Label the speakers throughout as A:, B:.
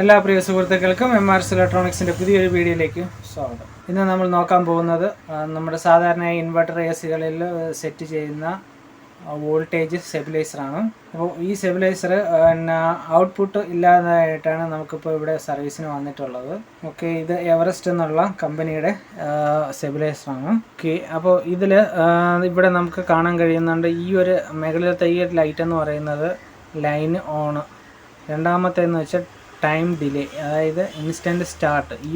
A: എല്ലാ പ്രിയ സുഹൃത്തുക്കൾക്കും MRS ഇലക്ട്രോണിക്സിൻ്റെ പുതിയൊരു വീഡിയോയിലേക്ക് സ്വാഗതം. ഇന്ന് നമ്മൾ നോക്കാൻ പോകുന്നത് നമ്മുടെ സാധാരണ ഇൻവെർട്ടർ AC-കളിൽ സെറ്റ് ചെയ്യുന്ന വോൾട്ടേജ് സ്റ്റെബിലൈസറാണ്. അപ്പോൾ ഈ സ്റ്റെബിലൈസർ ഔട്ട്പുട്ട് ഇല്ലാതായിട്ടാണ് നമുക്കിപ്പോൾ ഇവിടെ സർവീസിന് വന്നിട്ടുള്ളത്. ഓക്കെ, ഇത് എവറസ്റ്റ് എന്നുള്ള കമ്പനിയുടെ സ്റ്റെബിലൈസറാണ്. ഓക്കെ, അപ്പോൾ ഇതിൽ ഇവിടെ നമുക്ക് കാണാൻ കഴിയുന്നുണ്ട് ഈ ഒരു മുകളിലത്തെ ഈ ഒരു ലൈറ്റ് എന്ന് പറയുന്നത് ലൈൻ ഓൺ. രണ്ടാമത്തേന്ന് വെച്ചാൽ ടൈം ഡിലേ, അതായത് ഇൻസ്റ്റൻറ്റ് സ്റ്റാർട്ട്. ഈ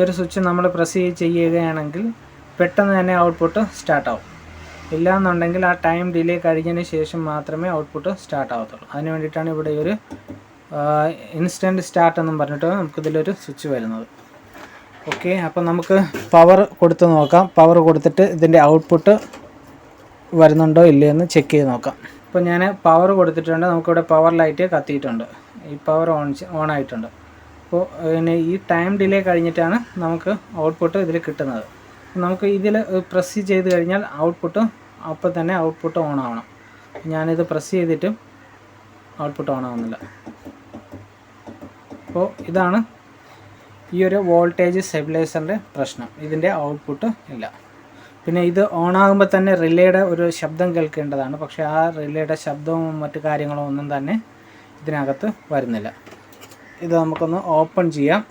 A: ഒരു സ്വിച്ച് നമ്മൾ പ്രസ് ചെയ്യുകയാണെങ്കിൽ പെട്ടെന്ന് തന്നെ ഔട്ട്പുട്ട് സ്റ്റാർട്ടാവും. ഇല്ലയെന്നുണ്ടെങ്കിൽ ആ ടൈം ഡിലേ കഴിഞ്ഞതിന് ശേഷം മാത്രമേ ഔട്ട്പുട്ട് സ്റ്റാർട്ട് ആവത്തുള്ളൂ. അതിന് വേണ്ടിയിട്ടാണ് ഇവിടെ ഒരു ഇൻസ്റ്റൻറ്റ് സ്റ്റാർട്ട് എന്നും പറഞ്ഞിട്ട് നമുക്കിതിലൊരു സ്വിച്ച് വരുന്നത്. ഓക്കെ, അപ്പോൾ നമുക്ക് പവർ കൊടുത്ത് നോക്കാം. പവർ കൊടുത്തിട്ട് ഇതിൻ്റെ ഔട്ട്പുട്ട് വരുന്നുണ്ടോ ഇല്ലയെന്ന് ചെക്ക് ചെയ്ത് നോക്കാം. ഇപ്പോൾ ഞാൻ പവർ കൊടുത്തിട്ടുണ്ട്. നമുക്കിവിടെ പവർ ലൈറ്റ് കത്തിയിട്ടുണ്ട്. ഈ പവർ ഓൺ ആയിട്ടുണ്ട്. അപ്പോൾ പിന്നെ ഈ ടൈം ഡിലേ കഴിഞ്ഞിട്ടാണ് നമുക്ക് ഔട്ട്പുട്ട് ഇതിൽ കിട്ടുന്നത്. നമുക്ക് ഇതിൽ പ്രസ് ചെയ്ത് കഴിഞ്ഞാൽ ഔട്ട്പുട്ട് അപ്പോൾ തന്നെ ഔട്ട്പുട്ട് ഓൺ ആവണം. ഞാനിത് പ്രസ് ചെയ്തിട്ടും ഔട്ട്പുട്ട് ഓൺ ആവുന്നില്ല. അപ്പോൾ ഇതാണ് ഈ ഒരു വോൾട്ടേജ് സ്റ്റെബിലൈസറിൻ്റെ പ്രശ്നം. ഇതിൻ്റെ ഔട്ട്പുട്ട് ഇല്ല. പിന്നെ ഇത് ഓണാകുമ്പോൾ തന്നെ റിലേയുടെ ഒരു ശബ്ദം കേൾക്കേണ്ടതാണ്. പക്ഷേ ആ റിലേയുടെ ശബ്ദവും മറ്റു കാര്യങ്ങളും ഒന്നും തന്നെ ഇതിനകത്ത് വരുന്നില്ല. ഇത് നമുക്കൊന്ന് ഓപ്പൺ ചെയ്യാം.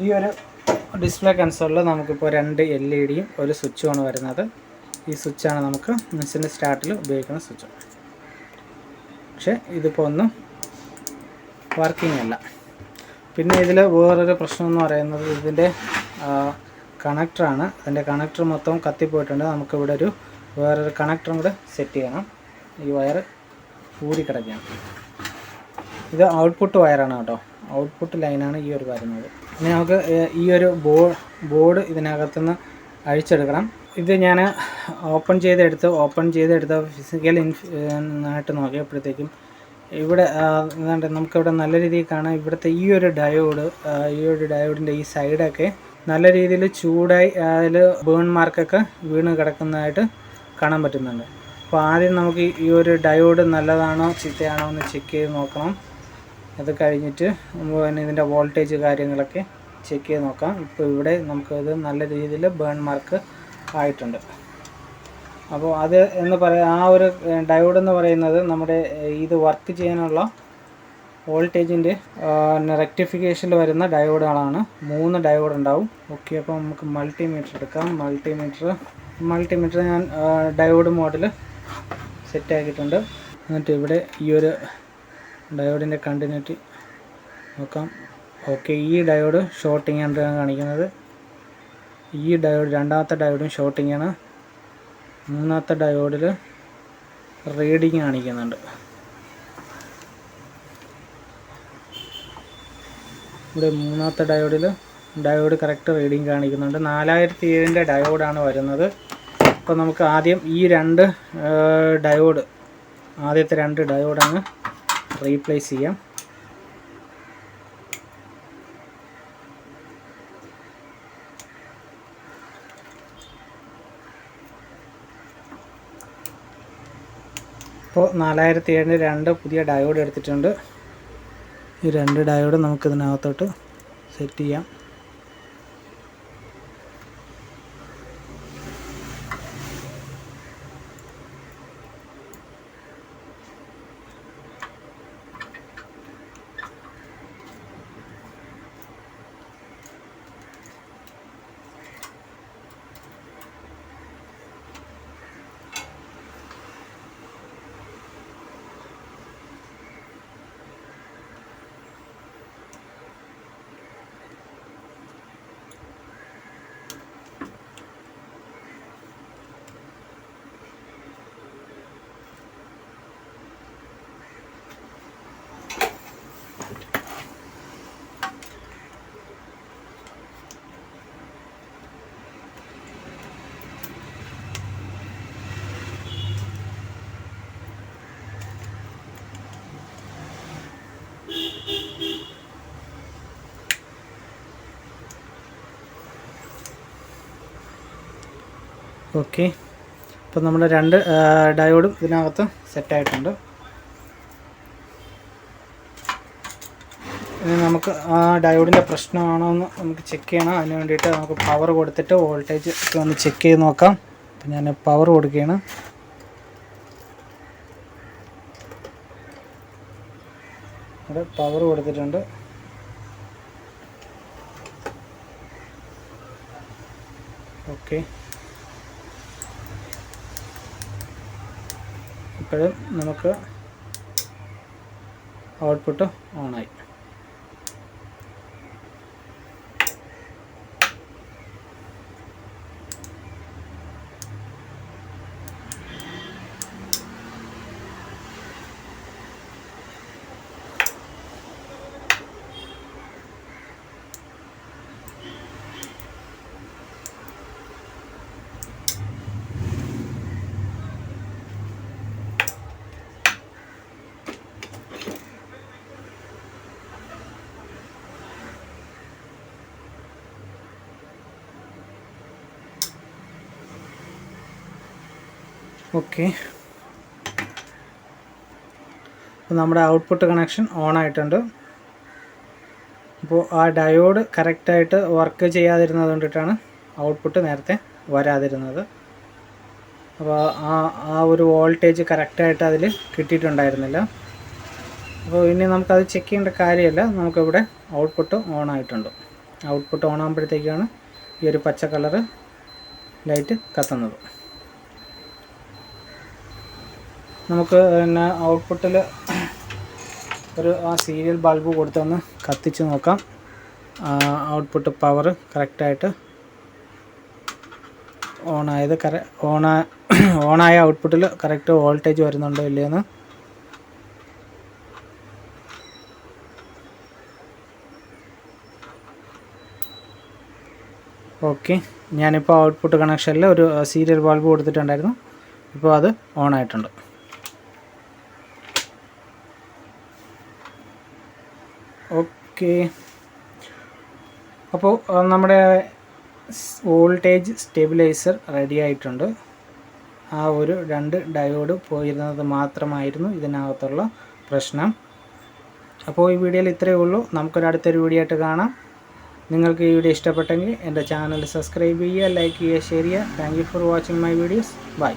A: ഈ ഒരു ഡിസ്പ്ലേ കൺസോളിൽ നമുക്കിപ്പോൾ 2 LED-യും ഒരു സ്വിച്ചുമാണ് വരുന്നത്. ഈ സ്വിച്ചാണ് നമുക്ക് ഇൻസ്റ്റൻറ്റ് സ്റ്റാർട്ടിൽ ഉപയോഗിക്കുന്ന സ്വിച്ച്. പക്ഷേ ഇതിപ്പോൾ ഒന്നും വർക്കിംഗ് അല്ല. പിന്നെ ഇതിൽ വേറൊരു പ്രശ്നം എന്ന് പറയുന്നത് ഇതിൻ്റെ കണക്ടറാണ്. ഇതിൻ്റെ കണക്ടർ മൊത്തം കത്തിപ്പോയിട്ടുണ്ട്. നമുക്കിവിടെ വേറൊരു കണക്ടറും കൂടെ സെറ്റ് ചെയ്യണം. ഈ വയർ ഊരിക്കിടക്കുകയാണ്. ഇത് ഔട്ട്പുട്ട് വയറാണ് കേട്ടോ. ഔട്ട്പുട്ട് ലൈനാണ് ഈ ഒരു വരുന്നത്. ഇനി നമുക്ക് ഈ ഒരു ബോർഡ് ഇതിനകത്തുനിന്ന് അഴിച്ചെടുക്കണം. ഇത് ഞാൻ ഓപ്പൺ ചെയ്തെടുത്ത് ഫിസിക്കൽ ആയിട്ട് നോക്കിയപ്പോഴത്തേക്കും ഇവിടെ നമുക്കിവിടെ നല്ല രീതിയിൽ കാണാം. ഇവിടുത്തെ ഈ ഒരു ഡയോഡിൻ്റെ ഈ സൈഡൊക്കെ നല്ല രീതിയിൽ ചൂടായി അതിൽ ബേൺ മാർക്കൊക്കെ വീണ് കിടക്കുന്നതായിട്ട് കാണാൻ പറ്റുന്നുണ്ട്. അപ്പോൾ ആദ്യം നമുക്ക് ഈ ഒരു ഡയോഡ് നല്ലതാണോ ചീത്തയാണോ എന്ന് ചെക്ക് ചെയ്ത് നോക്കണം. അത് കഴിഞ്ഞിട്ട് പിന്നെ ഇതിൻ്റെ വോൾട്ടേജ് കാര്യങ്ങളൊക്കെ ചെക്ക് ചെയ്ത് നോക്കാം. ഇപ്പോൾ ഇവിടെ നമുക്കത് നല്ല രീതിയിൽ ബേൺ മാർക്ക് ആയിട്ടുണ്ട്. അപ്പോൾ അത് ആ ഒരു ഡയോഡ് എന്ന് പറയുന്നത് നമ്മുടെ ഇത് വർക്ക് ചെയ്യാനുള്ള വോൾട്ടേജിൻ്റെ റെക്ടിഫിക്കേഷനിൽ വരുന്ന ഡയോഡുകളാണ്. 3 ഡയോഡ് ഉണ്ടാവും. ഓക്കെ, അപ്പോൾ നമുക്ക് മൾട്ടിമീറ്റർ എടുക്കാം. മൾട്ടിമീറ്റർ ഞാൻ ഡയോഡ് മോഡൽ സെറ്റാക്കിയിട്ടുണ്ട്. എന്നിട്ട് ഇവിടെ ഈ ഒരു ഡയോഡിൻ്റെ കണ്ടിന്യൂറ്റി നോക്കാം. ഓക്കെ, ഈ ഡയോഡ് ഷോർട്ടിങ് ആണ് കാണിക്കുന്നത്. ഈ ഡയോഡ് രണ്ടാമത്തെ ഡയോഡും ഷോർട്ടിങ് ആണ്. മൂന്നാമത്തെ ഡയോഡിൽ റീഡിങ് കാണിക്കുന്നുണ്ട്. ഇവിടെ മൂന്നാമത്തെ ഡയോഡ് കറക്റ്റ് റീഡിങ് കാണിക്കുന്നുണ്ട്. 4007-ൻ്റെ ഡയോഡാണ് വരുന്നത്. അപ്പോൾ നമുക്ക് ആദ്യം ഈ ആദ്യത്തെ 2 ഡയോഡാണ് റീപ്ലേസ് ചെയ്യാം. ഇപ്പോൾ 4007-ൻ്റെ 2 പുതിയ ഡയോഡ് എടുത്തിട്ടുണ്ട്. ഈ 2 ഡയോഡ് നമുക്കിതിനകത്തോട്ട് സെറ്റ് ചെയ്യാം. ഓക്കെ, അപ്പോൾ നമ്മുടെ 2 ഡയോഡും ഇതിനകത്ത് സെറ്റായിട്ടുണ്ട്. ഇനി നമുക്ക് ആ ഡയോഡിൻ്റെ പ്രശ്നമാണോ എന്ന് നമുക്ക് ചെക്ക് ചെയ്യണം. അതിന് വേണ്ടിയിട്ട് നമുക്ക് പവർ കൊടുത്തിട്ട് വോൾട്ടേജ് ഒക്കെ ഒന്ന് ചെക്ക് ചെയ്ത് നോക്കാം. അപ്പോൾ ഞാൻ പവർ കൊടുക്കുകയാണ്. ഇവിടെ പവർ കൊടുത്തിട്ടുണ്ട്. ഓക്കെ, ഇപ്പോഴും നമുക്ക് ഔട്ട്പുട്ട് ഓണായി. ഓക്കെ, അപ്പോൾ നമ്മുടെ ഔട്ട്പുട്ട് കണക്ഷൻ ഓൺ ആയിട്ടുണ്ട്. അപ്പോൾ ആ ഡയോഡ് കറക്റ്റായിട്ട് വർക്ക് ചെയ്യാതിരുന്നത് കൊണ്ടിട്ടാണ് ഔട്ട്പുട്ട് നേരത്തെ വരാതിരുന്നത്. അപ്പോൾ ആ ഒരു വോൾട്ടേജ് കറക്റ്റായിട്ട് അതിൽ കിട്ടിയിട്ടുണ്ടായിരുന്നില്ല. അപ്പോൾ ഇനി നമുക്കത് ചെക്ക് ചെയ്യേണ്ട കാര്യമില്ല. നമുക്കിവിടെ ഔട്ട്പുട്ട് ഓൺ ആയിട്ടുണ്ട്. ഔട്ട്പുട്ട് ഓൺ ആകുമ്പോഴത്തേക്കാണ് ഈ ഒരു പച്ച കളറ് ലൈറ്റ് കത്തുന്നത്. നമുക്ക് പിന്നെ ഔട്ട്പുട്ടിൽ ഒരു സീരിയൽ ബൾബ് കൊടുത്തൊന്ന് കത്തിച്ച് നോക്കാം. ഔട്ട്പുട്ട് പവർ കറക്റ്റായിട്ട് ഓണായ ഔട്ട്പുട്ടിൽ കറക്റ്റ് വോൾട്ടേജ് വരുന്നുണ്ടോ ഇല്ലയെന്ന്. ഓക്കെ, ഞാനിപ്പോൾ ഔട്ട്പുട്ട് കണക്ഷനിൽ ഒരു സീരിയൽ ബൾബ് കൊടുത്തിട്ടുണ്ടായിരുന്നു. ഇപ്പോൾ അത് ഓണായിട്ടുണ്ട്. ഓക്കെ, അപ്പോൾ നമ്മുടെ വോൾട്ടേജ് സ്റ്റെബിലൈസർ റെഡി ആയിട്ടുണ്ട്. ആ ഒരു 2 ഡയോഡ് പോയിരുന്നത് മാത്രമായിരുന്നു ഇതിനകത്തുള്ള പ്രശ്നം. അപ്പോൾ ഈ വീഡിയോയിൽ ഇത്രയേ ഉള്ളൂ. നമുക്കൊരടുത്തൊരു വീഡിയോ ആയിട്ട് കാണാം. നിങ്ങൾക്ക് ഈ വീഡിയോ ഇഷ്ടപ്പെട്ടെങ്കിൽ എൻ്റെ ചാനൽ സബ്സ്ക്രൈബ് ചെയ്യുക, ലൈക്ക് ചെയ്യുക, ഷെയർ ചെയ്യുക. Thank you for watching my videos. By.